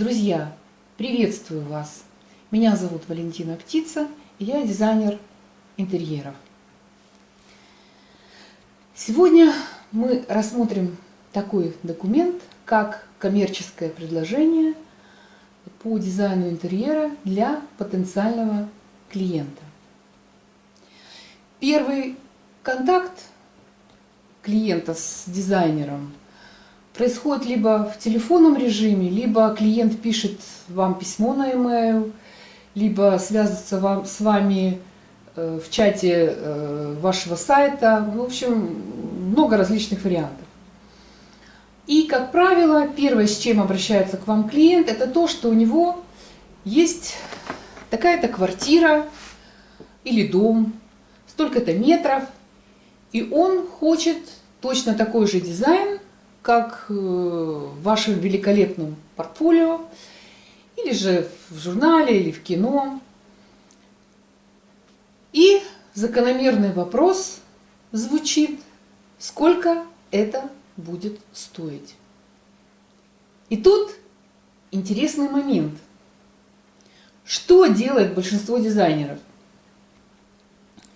Друзья, приветствую вас! Меня зовут Валентина Птица, и я дизайнер интерьеров. Сегодня мы рассмотрим такой документ, как коммерческое предложение по дизайну интерьера для потенциального клиента. Первый контакт клиента с дизайнером происходит либо в телефонном режиме, либо клиент пишет вам письмо на e-mail, либо связывается с вами в чате вашего сайта. В общем, много различных вариантов. И, как правило, первое, с чем обращается к вам клиент, это то, что у него есть такая-то квартира или дом, столько-то метров, и он хочет точно такой же дизайн, как в вашем великолепном портфолио, или же в журнале, или в кино. И закономерный вопрос звучит: сколько это будет стоить? И тут интересный момент. Что делает большинство дизайнеров?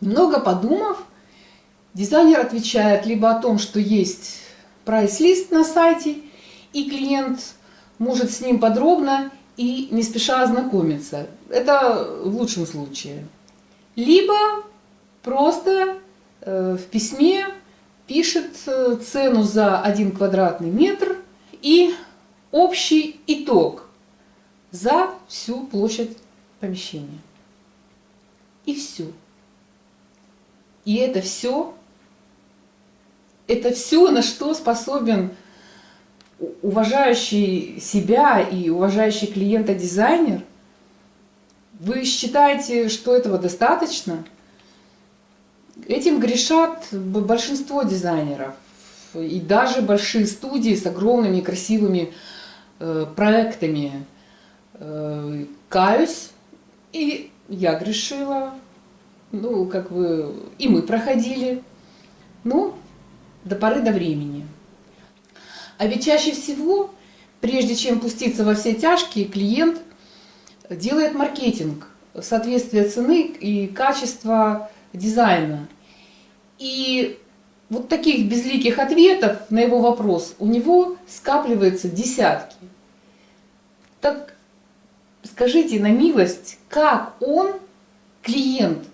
Немного подумав, дизайнер отвечает либо о том, что есть прайс-лист на сайте, и клиент может с ним подробно и не спеша ознакомиться. Это в лучшем случае. Либо просто в письме пишет цену за 1 квадратный метр и общий итог за всю площадь помещения. И все. И это все, на что способен уважающий себя и уважающий клиента дизайнер. Вы считаете, что этого достаточно? Этим грешат большинство дизайнеров. И даже большие студии с огромными красивыми проектами. Каюсь, и я грешила. И мы проходили. До поры до времени. А ведь чаще всего, прежде чем пуститься во все тяжкие, клиент делает маркетинг, соответствие цены и качества дизайна. И вот таких безликих ответов на его вопрос у него скапливаются десятки. Так скажите на милость, как он, клиент,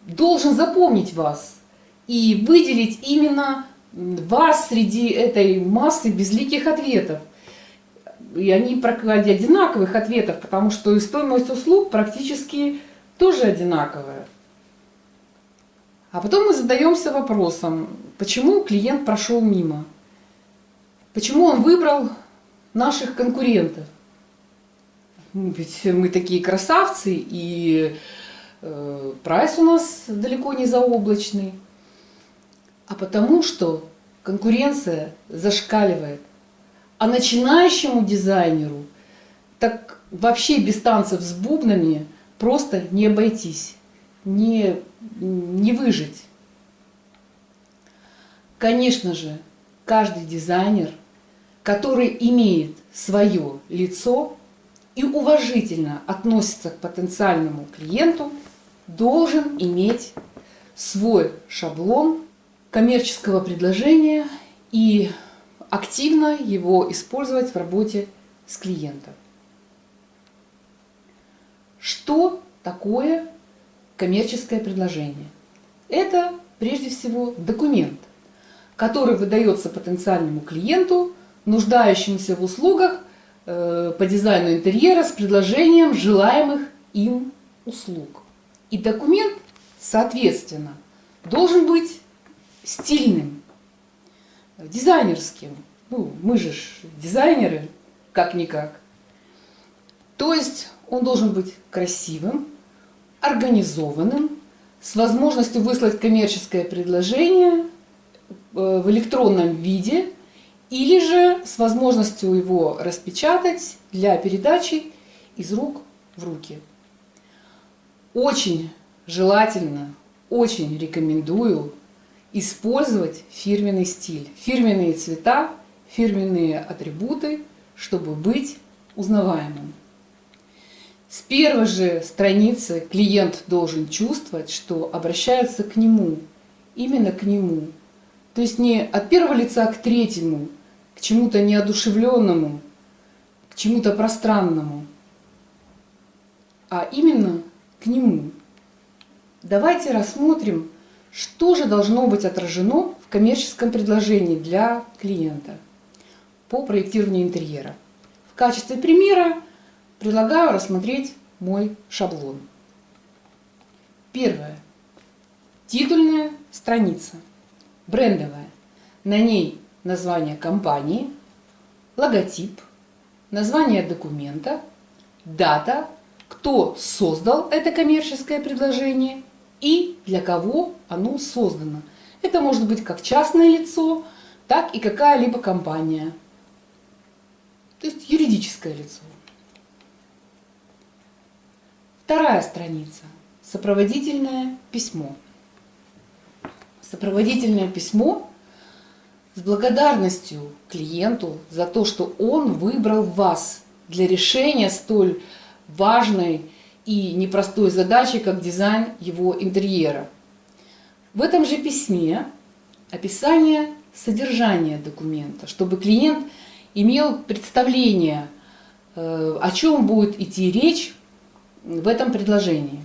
должен запомнить вас и выделить именно вас среди этой массы безликих ответов? И они одинаковых ответов, потому что и стоимость услуг практически тоже одинаковая. А потом мы задаемся вопросом, почему клиент прошел мимо? Почему он выбрал наших конкурентов? Ведь мы такие красавцы, и прайс у нас далеко не заоблачный. А потому что конкуренция зашкаливает. А начинающему дизайнеру так вообще без танцев с бубнами просто не обойтись, не выжить. Конечно же, каждый дизайнер, который имеет свое лицо и уважительно относится к потенциальному клиенту, должен иметь свой шаблон коммерческого предложения и активно его использовать в работе с клиентом. Что такое коммерческое предложение? Это прежде всего документ, который выдается потенциальному клиенту, нуждающемуся в услугах по дизайну интерьера с предложением желаемых им услуг. И документ, соответственно, должен быть стильным, дизайнерским. Мы же дизайнеры, как-никак. То есть он должен быть красивым, организованным, с возможностью выслать коммерческое предложение в электронном виде или же с возможностью его распечатать для передачи из рук в руки. Очень желательно, очень рекомендую использовать фирменный стиль, фирменные цвета, фирменные атрибуты, чтобы быть узнаваемым. С первой же страницы клиент должен чувствовать, что обращаются к нему, именно к нему. То есть не от первого лица к третьему, к чему-то неодушевленному, к чему-то пространному, а именно к нему. Давайте рассмотрим, что же должно быть отражено в коммерческом предложении для клиента по проектированию интерьера. В качестве примера предлагаю рассмотреть мой шаблон. Первое. Титульная страница, брендовая. На ней название компании, логотип, название документа, дата, кто создал это коммерческое предложение и для кого оно создано. Это может быть как частное лицо, так и какая-либо компания, то есть юридическое лицо. Вторая страница. Сопроводительное письмо. Сопроводительное письмо с благодарностью клиенту за то, что он выбрал вас для решения столь важной и непростой задачи, как дизайн его интерьера. В этом же письме описание содержания документа, чтобы клиент имел представление, о чем будет идти речь в этом предложении,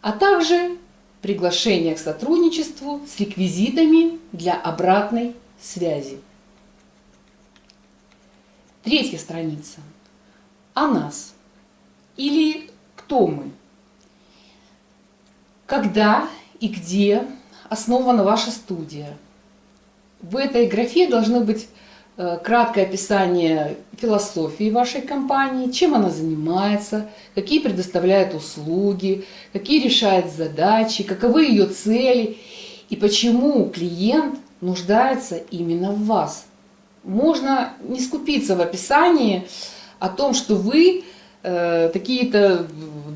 а также приглашение к сотрудничеству с реквизитами для обратной связи. Третья страница. О нас. Или кто мы. Когда и где основана ваша студия. В этой графе должны быть краткое описание философии вашей компании, чем она занимается, какие предоставляет услуги, какие решает задачи, каковы ее цели и почему клиент нуждается именно в вас. Можно не скупиться в описании о том, что вы такие-то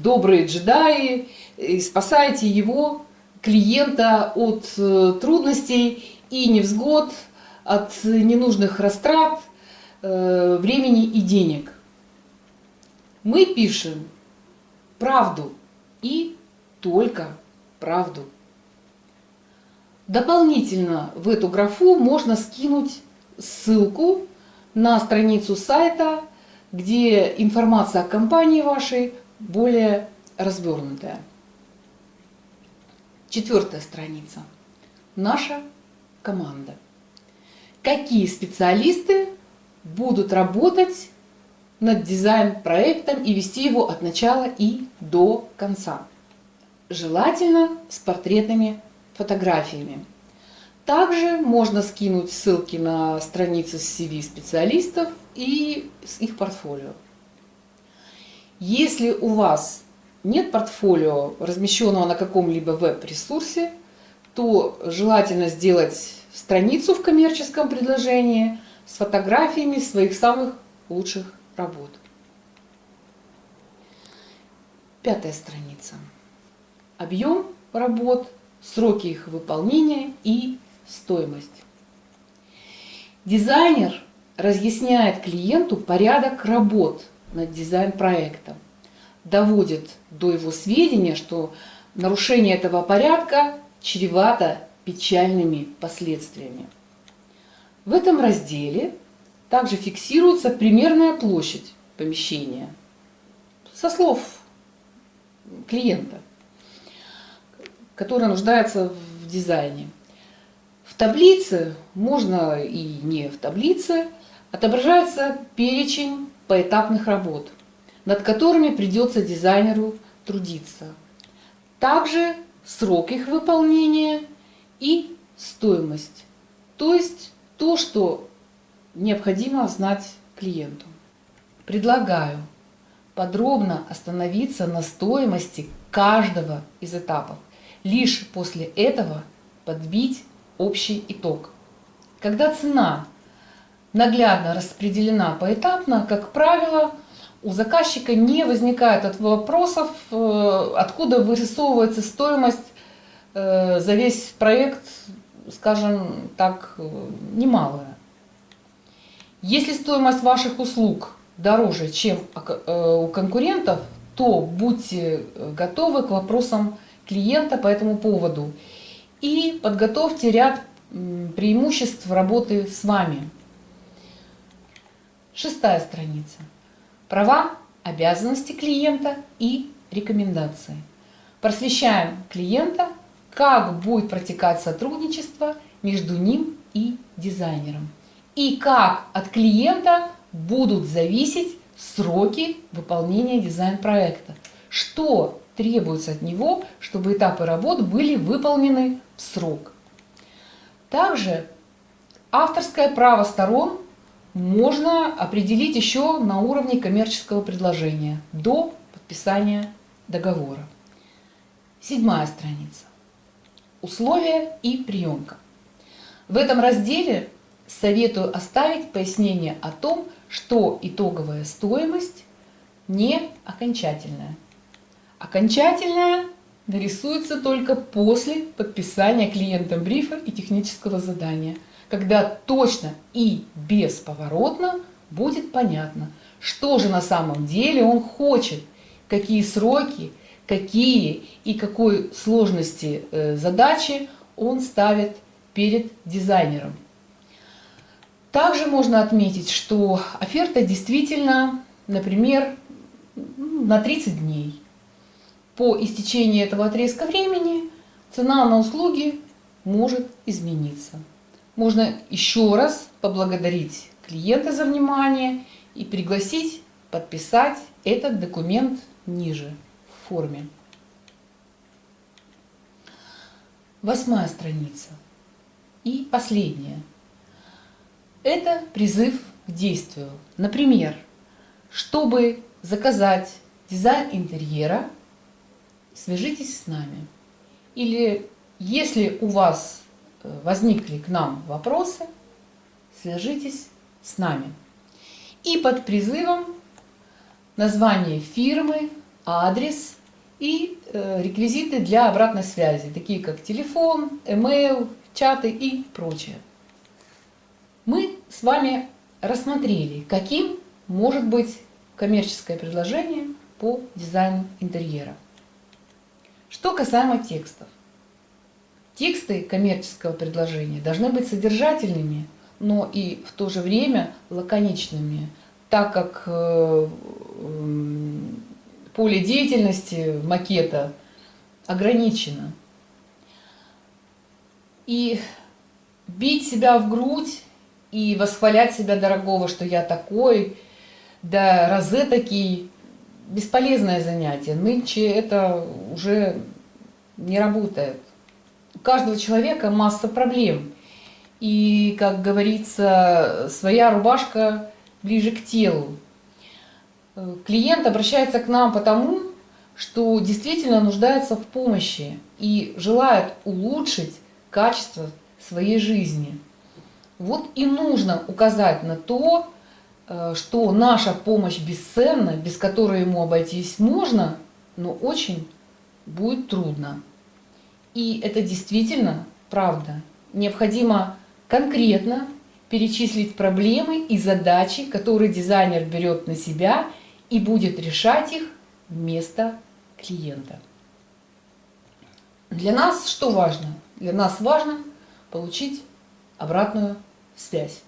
добрые джедаи и спасаете его, клиента, от трудностей и невзгод, от ненужных растрат, времени и денег. Мы пишем правду и только правду. Дополнительно в эту графу можно скинуть ссылку на страницу сайта, где информация о компании вашей более развернутая. Четвертая страница. Наша команда. Какие специалисты будут работать над дизайн-проектом и вести его от начала и до конца. Желательно с портретными фотографиями. Также можно скинуть ссылки на страницы с CV специалистов и с их портфолио. Если у вас нет портфолио, размещенного на каком-либо веб-ресурсе, то желательно сделать страницу в коммерческом предложении с фотографиями своих самых лучших работ. Пятая страница. Объем работ, сроки их выполнения и стоимость. Дизайнер разъясняет клиенту порядок работ над дизайн-проектом, доводит до его сведения, что нарушение этого порядка чревато печальными последствиями. В этом разделе также фиксируется примерная площадь помещения со слов клиента, который нуждается в дизайне. В таблице, можно и не в таблице, отображается перечень поэтапных работ, над которыми придется дизайнеру трудиться. Также срок их выполнения и стоимость, то есть то, что необходимо знать клиенту. Предлагаю подробно остановиться на стоимости каждого из этапов, лишь после этого подбить общий итог. Когда цена наглядно распределена поэтапно, как правило, у заказчика не возникает вопросов, откуда вырисовывается стоимость за весь проект, скажем так, немалая. Если стоимость ваших услуг дороже, чем у конкурентов, то будьте готовы к вопросам клиента по этому поводу и подготовьте ряд преимуществ работы с вами. 6-я страница. Права, обязанности клиента и рекомендации. Просвещаем клиента, как будет протекать сотрудничество между ним и дизайнером, и как от клиента будут зависеть сроки выполнения дизайн-проекта, что требуется от него, чтобы этапы работ были выполнены в срок. Также авторское право сторон можно определить еще на уровне коммерческого предложения до подписания договора. 7-я страница. Условия и приемка. В этом разделе советую оставить пояснение о том, что итоговая стоимость не окончательная. Окончательная нарисуется только после подписания клиентом брифа и технического задания, когда точно и бесповоротно будет понятно, что же на самом деле он хочет, какие сроки, какие и какой сложности задачи он ставит перед дизайнером. Также можно отметить, что оферта действительно, например, на 30 дней. По истечении этого отрезка времени цена на услуги может измениться. Можно еще раз поблагодарить клиента за внимание и пригласить подписать этот документ ниже в форме. 8-я страница. И последняя. Это призыв к действию. Например, чтобы заказать дизайн интерьера, свяжитесь с нами. Или если у вас возникли к нам вопросы, свяжитесь с нами. И под призывом название фирмы, адрес и реквизиты для обратной связи, такие как телефон, email, чаты и прочее. Мы с вами рассмотрели, каким может быть коммерческое предложение по дизайну интерьера. Что касаемо текстов. Тексты коммерческого предложения должны быть содержательными, но и в то же время лаконичными, так как поле деятельности макета ограничено. И бить себя в грудь и восхвалять себя дорогого, что я такой, да розетокий, бесполезное занятие. Нынче это уже не работает. У каждого человека масса проблем. И, как говорится, своя рубашка ближе к телу. Клиент обращается к нам потому, что действительно нуждается в помощи и желает улучшить качество своей жизни. Вот и нужно указать на то, что наша помощь бесценна, без которой ему обойтись можно, но очень будет трудно. И это действительно правда. Необходимо конкретно перечислить проблемы и задачи, которые дизайнер берет на себя и будет решать их вместо клиента. Для нас что важно? Для нас важно получить обратную связь.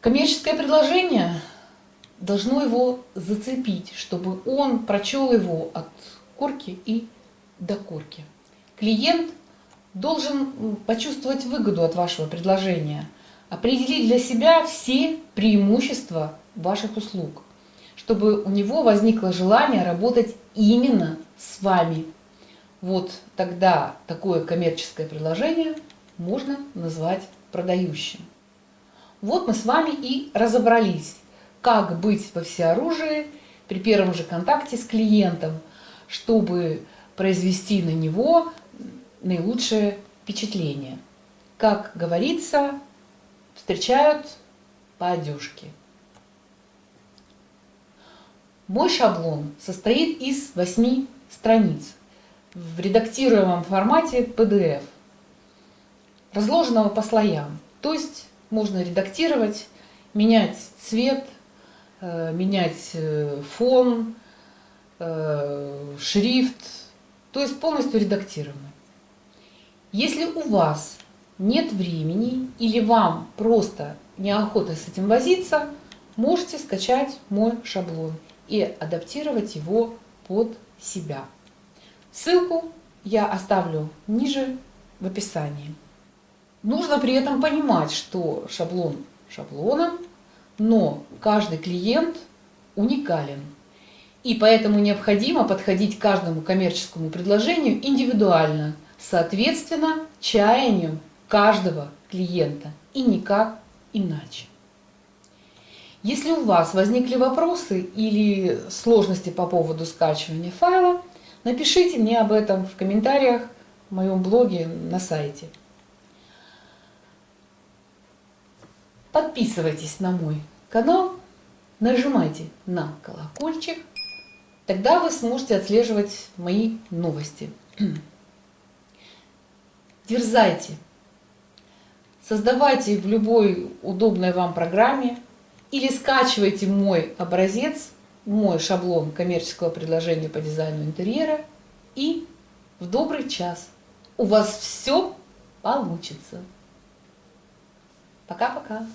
Коммерческое предложение должно его зацепить, чтобы он прочел его от корки и до корки. Клиент должен почувствовать выгоду от вашего предложения, определить для себя все преимущества ваших услуг, чтобы у него возникло желание работать именно с вами. Вот тогда такое коммерческое предложение можно назвать продающим. Вот мы с вами и разобрались, как быть во всеоружии при первом же контакте с клиентом, чтобы произвести на него наилучшее впечатление. Как говорится, встречают по одежке. Мой шаблон состоит из 8 страниц в редактируемом формате PDF, разложенного по слоям. То есть можно редактировать, менять цвет, менять фон, шрифт, то есть полностью редактируемый. Если у вас нет времени или вам просто неохота с этим возиться, можете скачать мой шаблон и адаптировать его под себя. Ссылку я оставлю ниже в описании. Нужно при этом понимать, что шаблон шаблоном, но каждый клиент уникален. И поэтому необходимо подходить к каждому коммерческому предложению индивидуально, соответственно, чаянию каждого клиента и никак иначе. Если у вас возникли вопросы или сложности по поводу скачивания файла, напишите мне об этом в комментариях в моем блоге на сайте. Подписывайтесь на мой канал, нажимайте на колокольчик, тогда вы сможете отслеживать мои новости. Дерзайте, создавайте в любой удобной вам программе или скачивайте мой образец, мой шаблон коммерческого предложения по дизайну интерьера, и в добрый час у вас все получится. Пока-пока.